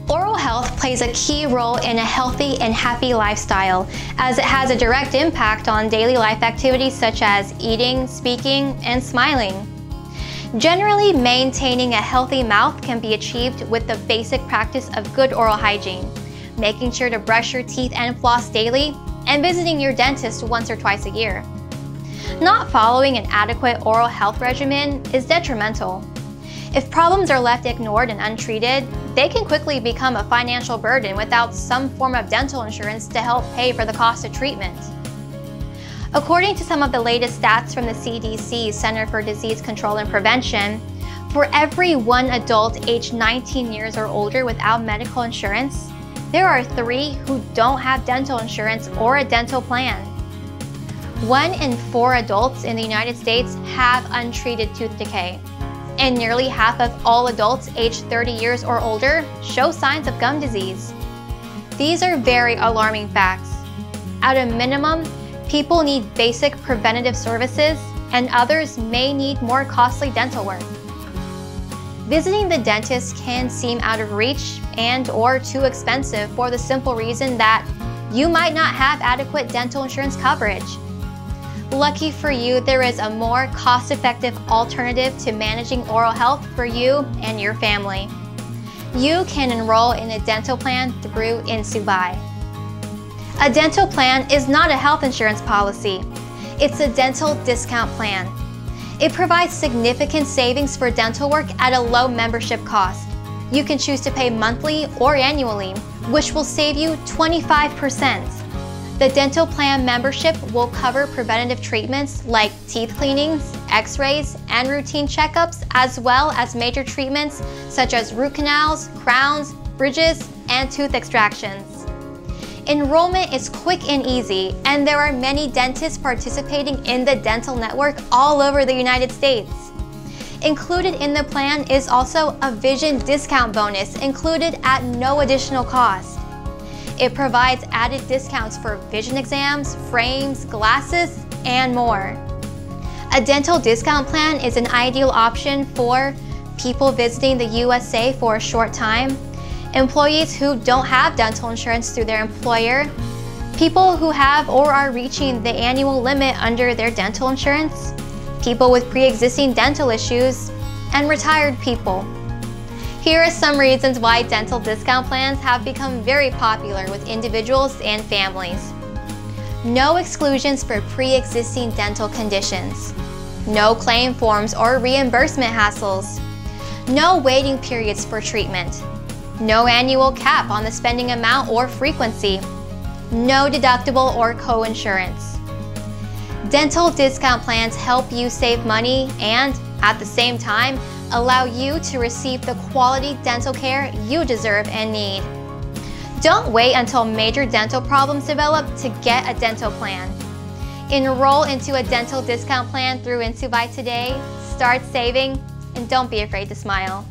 Oral health plays a key role in a healthy and happy lifestyle, as it has a direct impact on daily life activities such as eating, speaking, and smiling. Generally, maintaining a healthy mouth can be achieved with the basic practice of good oral hygiene, making sure to brush your teeth and floss daily, and visiting your dentist once or twice a year. Not following an adequate oral health regimen is detrimental. If problems are left ignored and untreated, they can quickly become a financial burden without some form of dental insurance to help pay for the cost of treatment. According to some of the latest stats from the CDC Center for Disease Control and Prevention, for every one adult aged 19 years or older without medical insurance, there are 3 who don't have dental insurance or a dental plan. 1 in 4 adults in the United States have untreated tooth decay, and nearly half of all adults aged 30 years or older show signs of gum disease. These are very alarming facts. At a minimum, people need basic preventative services, and others may need more costly dental work. Visiting the dentist can seem out of reach and/or too expensive for the simple reason that you might not have adequate dental insurance coverage. Lucky for you, there is a more cost-effective alternative to managing oral health for you and your family. You can enroll in a dental plan through Insubuy. A dental plan is not a health insurance policy. It's a dental discount plan. It provides significant savings for dental work at a low membership cost. You can choose to pay monthly or annually, which will save you 25%. The dental plan membership will cover preventative treatments like teeth cleanings, x-rays, and routine checkups, as well as major treatments such as root canals, crowns, bridges, and tooth extractions. Enrollment is quick and easy, and there are many dentists participating in the dental network all over the United States. Included in the plan is also a vision discount bonus included at no additional cost. It provides added discounts for vision exams, frames, glasses, and more. A dental discount plan is an ideal option for people visiting the USA for a short time, employees who don't have dental insurance through their employer, people who have or are reaching the annual limit under their dental insurance, people with pre-existing dental issues, and retired people. Here are some reasons why dental discount plans have become very popular with individuals and families. No exclusions for pre-existing dental conditions. No claim forms or reimbursement hassles. No waiting periods for treatment. No annual cap on the spending amount or frequency. No deductible or co-insurance. Dental discount plans help you save money and, at the same time, allow you to receive the quality dental care you deserve and need. Don't wait until major dental problems develop to get a dental plan. Enroll into a dental discount plan through Insubuy today, start saving, and don't be afraid to smile.